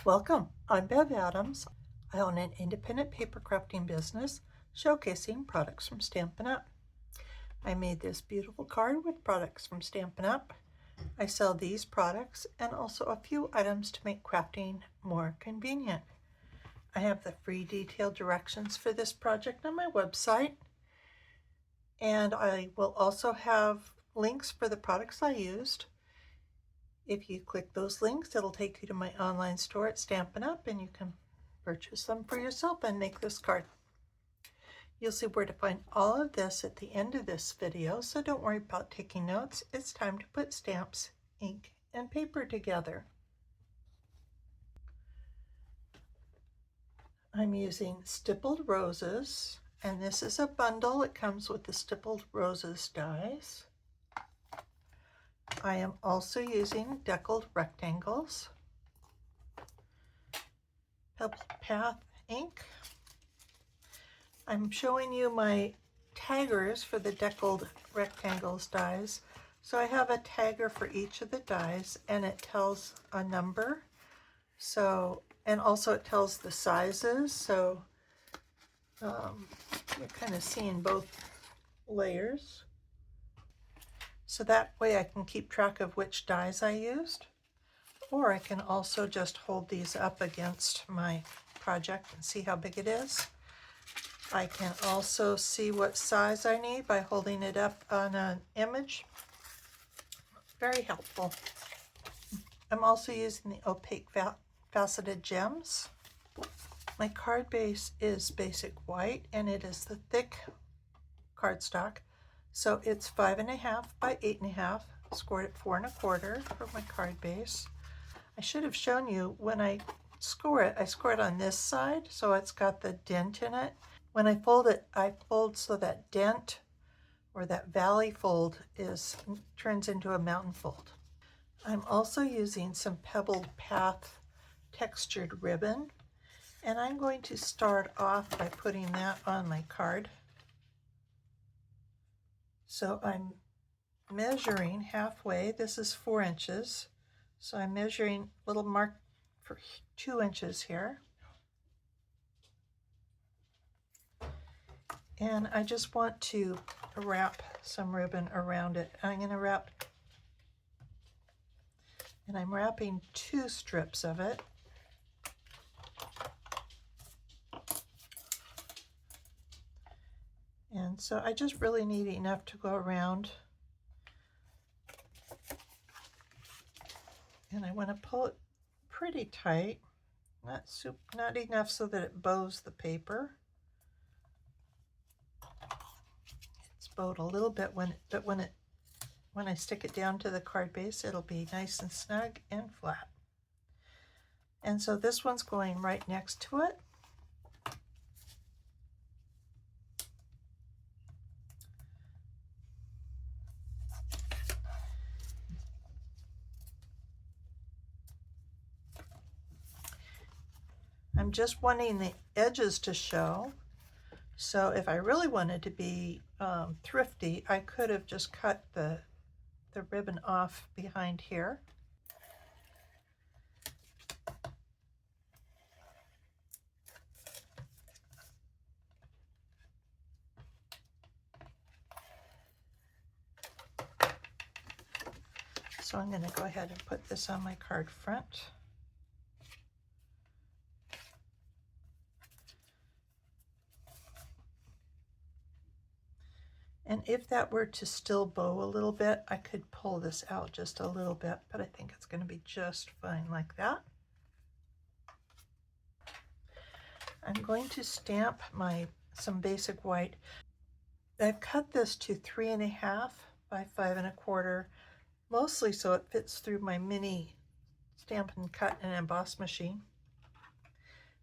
Welcome, I'm Bev Adams. I own an independent paper crafting business showcasing products from Stampin' Up. I made this beautiful card with products from Stampin' Up. I sell these products and also a few items to make crafting more convenient. I have the free detailed directions for this project on my website, and I will also have links for the products I used. If you click those links, it'll take you to my online store at Stampin' Up, and you can purchase them for yourself and make this card. You'll see where to find all of this at the end of this video, so don't worry about taking notes. It's time to put stamps, ink, and paper together. I'm using Stippled Roses, and this is a bundle. It comes with the Stippled Roses dies. I am also using deckled rectangles, Pebbled Path ink. I'm showing you my taggers for the deckled rectangles dies. So I have a tagger for each of the dies, and it tells a number. And also it tells the sizes. So you're kind of seeing both layers. So that way I can keep track of which dies I used, or I can also just hold these up against my project and see how big it is. I can also see what size I need by holding it up on an image. Very helpful. I'm also using the opaque faceted gems. My card base is basic white, and it is the thick cardstock. So it's 5.5 by 8.5, scored at 4 1/4 for my card base. I should have shown you when I score it. I score it on this side, so it's got the dent in it. When I fold it, I fold so that dent or that valley fold turns into a mountain fold. I'm also using some Pebbled Path textured ribbon, and I'm going to start off by putting that on my card. So I'm measuring halfway. This is 4 inches. So I'm measuring a little mark for 2 inches here. And I just want to wrap some ribbon around it. I'm going to wrap, and I'm wrapping 2 strips of it. And so I just really need enough to go around. And I want to pull it pretty tight, not enough so that it bows the paper. It's bowed a little bit, but when I stick it down to the card base, it'll be nice and snug and flat. And so this one's going right next to it. I'm just wanting the edges to show. So if I really wanted to be thrifty, I could have just cut the ribbon off behind here. So I'm going to go ahead and put this on my card front. And if that were to still bow a little bit, I could pull this out just a little bit, but I think it's going to be just fine like that. I'm going to stamp some basic white. I've cut this to 3.5 by 5 1/4, mostly so it fits through my mini Stamp and Cut and Emboss machine.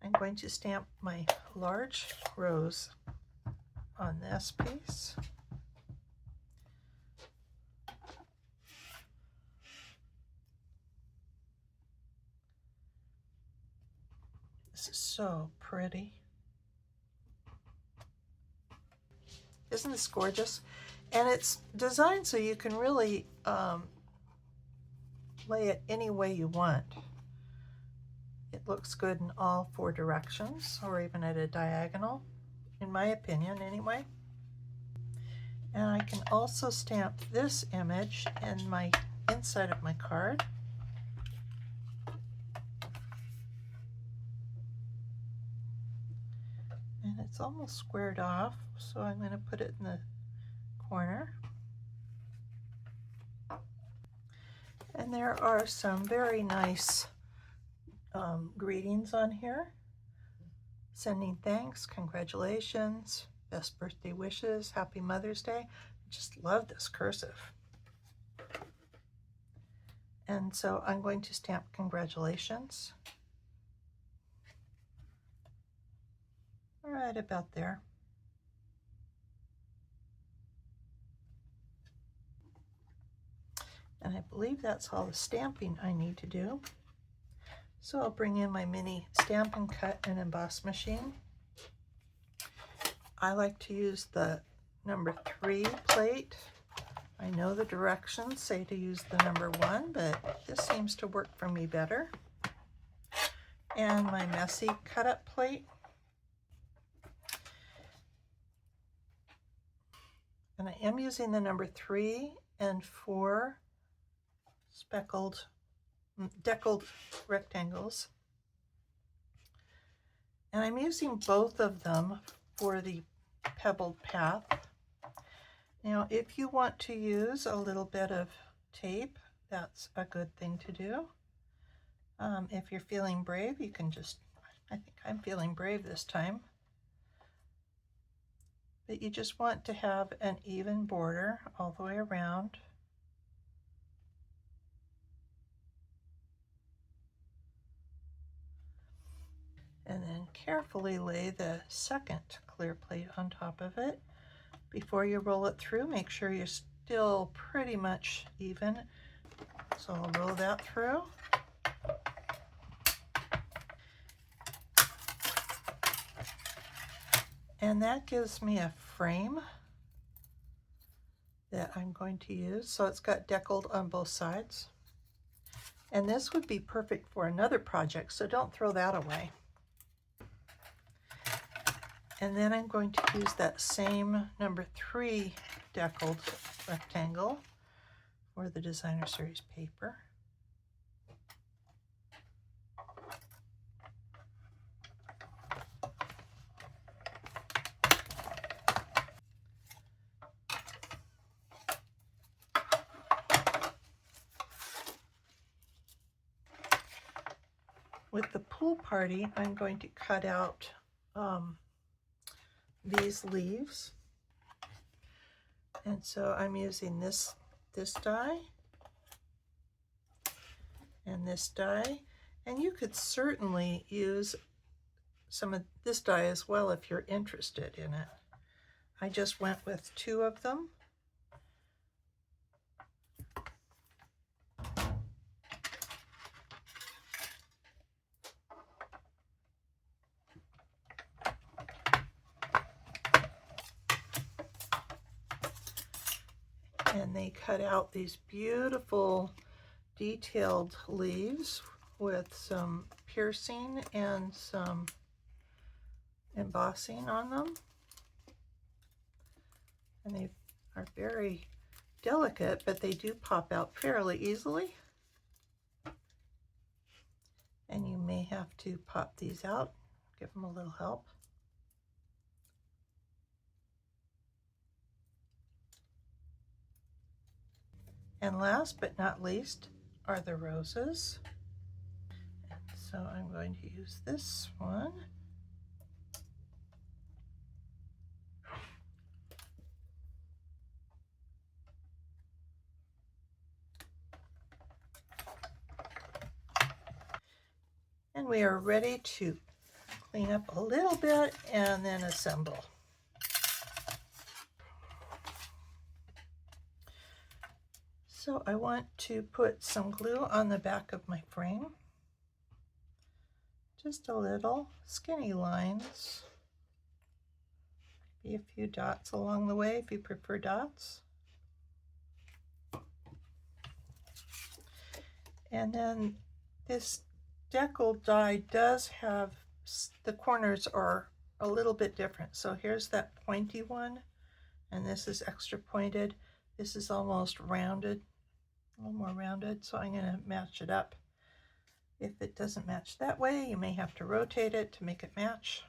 I'm going to stamp my large rose on this piece. This is so pretty. Isn't this gorgeous? And it's designed so you can really lay it any way you want. It looks good in all 4 directions, or even at a diagonal, in my opinion anyway. And I can also stamp this image in my inside of my card. And it's almost squared off, so I'm going to put it in the corner. And there are some very nice greetings on here. Sending thanks, congratulations, best birthday wishes, happy Mother's Day. I just love this cursive. And so I'm going to stamp congratulations right about there. And I believe that's all the stamping I need to do. So I'll bring in my mini Stamp and Cut and Emboss machine. I like to use the number 3 plate. I know the directions say to use the number 1, but this seems to work for me better. And my messy cut up plate. And I am using the number 3 and 4 deckled rectangles. And I'm using both of them for the pebbled path. Now, if you want to use a little bit of tape, that's a good thing to do. If you're feeling brave, you can just, I think I'm feeling brave this time. But you just want to have an even border all the way around. And then carefully lay the second clear plate on top of it. Before you roll it through, make sure you're still pretty much even. So I'll roll that through. And that gives me a frame that I'm going to use. So it's got deckled on both sides. And this would be perfect for another project, so don't throw that away. And then I'm going to use that same number 3 deckled rectangle for the Designer Series paper. With the pool party, I'm going to cut out these leaves. And so I'm using this die and this die. And you could certainly use some of this die as well if you're interested in it. I just went with 2 of them. And they cut out these beautiful detailed leaves with some piercing and some embossing on them. And they are very delicate, but they do pop out fairly easily. And you may have to pop these out, give them a little help. And last but not least are the roses. And so I'm going to use this one. And we are ready to clean up a little bit and then assemble. So I want to put some glue on the back of my frame. Just a little, skinny lines. Maybe a few dots along the way if you prefer dots. And then this decal die does have, the corners are a little bit different. So here's that pointy one, and this is extra pointed. This is almost rounded, a little more rounded, so I'm going to match it up. If it doesn't match that way, you may have to rotate it to make it match.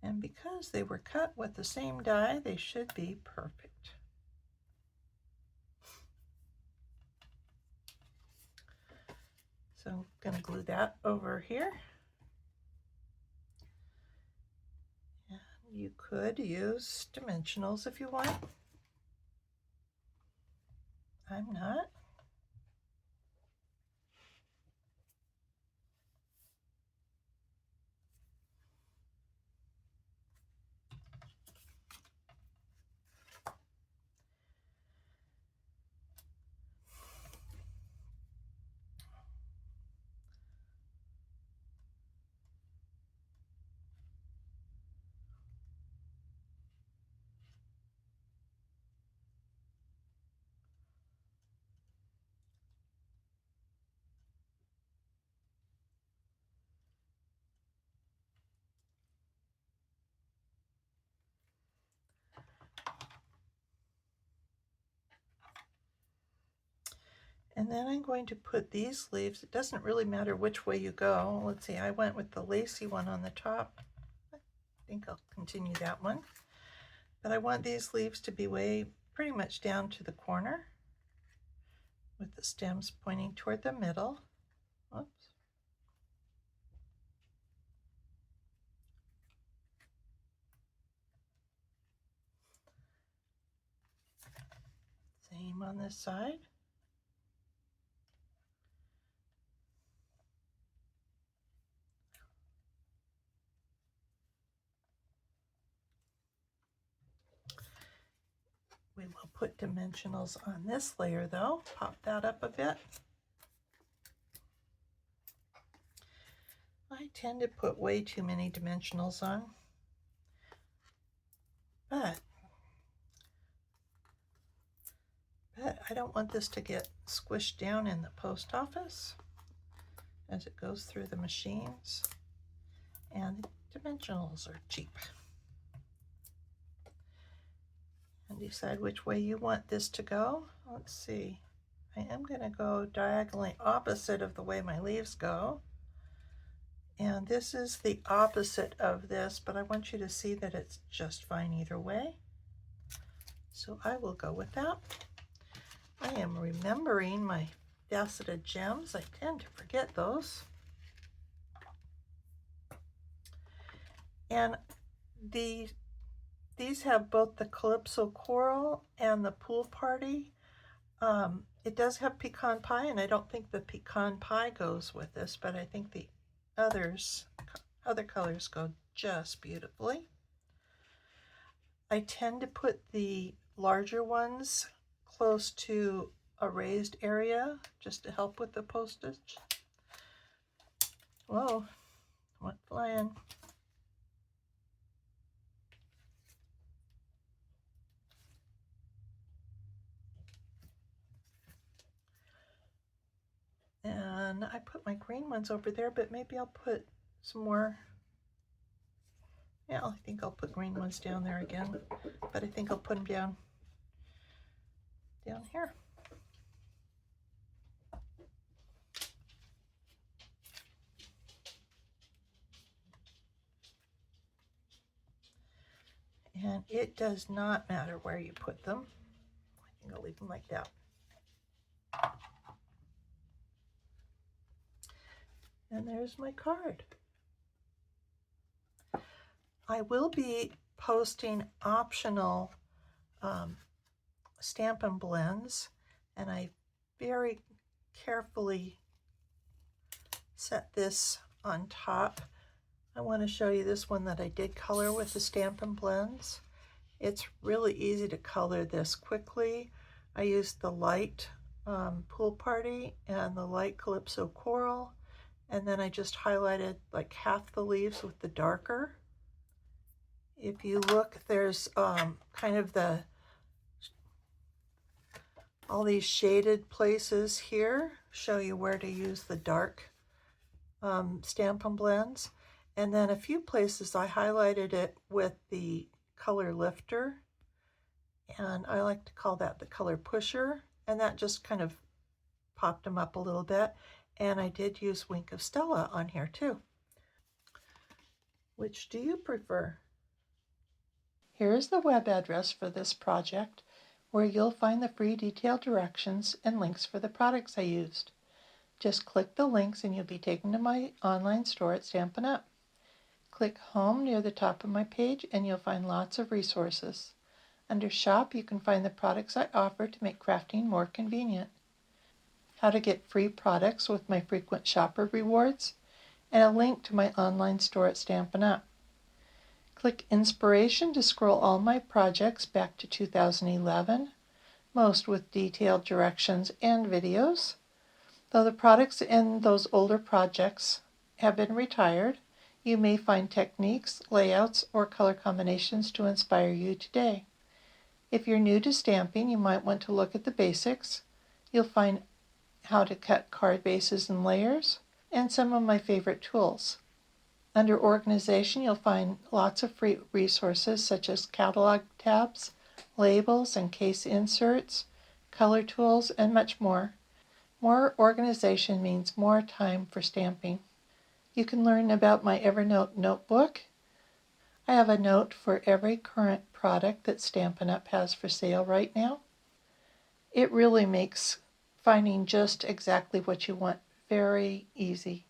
And because they were cut with the same die, they should be perfect. So I'm going to glue that over here. And you could use dimensionals if you want. I'm not. And then I'm going to put these leaves, it doesn't really matter which way you go. Let's see, I went with the lacy one on the top. I think I'll continue that one. But I want these leaves to be way pretty much down to the corner with the stems pointing toward the middle. Oops. Same on this side. We will put dimensionals on this layer though. Pop that up a bit. I tend to put way too many dimensionals on, but I don't want this to get squished down in the post office as it goes through the machines, and dimensionals are cheap. And decide which way you want this to go. Let's see, I am going to go diagonally opposite of the way my leaves go, and this is the opposite of this, but I want you to see that it's just fine either way, so I will go with that. I am remembering my faceted gems. I tend to forget those. And these have both the Calypso Coral and the Pool Party. It does have Pecan Pie, and I don't think the Pecan Pie goes with this, but I think the other colors go just beautifully. I tend to put the larger ones close to a raised area just to help with the postage. Whoa, went flying. And I put my green ones over there, but maybe I'll put some more. Yeah, I think I'll put green ones down there again, but I think I'll put them down here. And it does not matter where you put them. I think I'll leave them like that. And there's my card. I will be posting optional Stampin' Blends, and I very carefully set this on top. I want to show you this one that I did color with the Stampin' Blends. It's really easy to color this quickly. I used the light Pool Party and the light Calypso Coral, and then I just highlighted like half the leaves with the darker. If you look, there's kind of the All these shaded places here show you where to use the dark Stampin' Blends. And then a few places I highlighted it with the color lifter, and I like to call that the color pusher, and that just kind of popped them up a little bit. And I did use Wink of Stella on here too. Which do you prefer? Here is the web address for this project, where you'll find the free detailed directions and links for the products I used. Just click the links and you'll be taken to my online store at Stampin' Up! Click Home near the top of my page and you'll find lots of resources. Under Shop, you can find the products I offer to make crafting more convenient. How to get free products with my frequent shopper rewards, and a link to my online store at Stampin' Up! Click Inspiration to scroll all my projects back to 2011, most with detailed directions and videos. Though the products in those older projects have been retired, you may find techniques, layouts, or color combinations to inspire you today. If you're new to stamping, you might want to look at the basics. You'll find how to cut card bases and layers, and some of my favorite tools. Under Organization, you'll find lots of free resources such as catalog tabs, labels and case inserts, color tools, and much more. More organization means more time for stamping. You can learn about my Evernote notebook. I have a note for every current product that Stampin' Up! Has for sale right now. It really makes finding just exactly what you want very easy.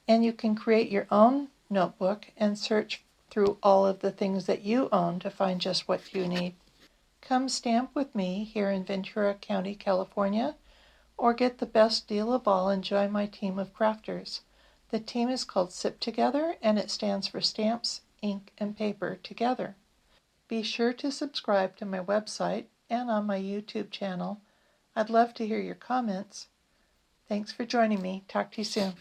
And you can create your own notebook and search through all of the things that you own to find just what you need. Come stamp with me here in Ventura County, California, or get the best deal of all and join my team of crafters. The team is called SIP Together, and it stands for Stamps, Ink, and Paper Together. Be sure to subscribe to my website and on my YouTube channel. I'd love to hear your comments. Thanks for joining me. Talk to you soon.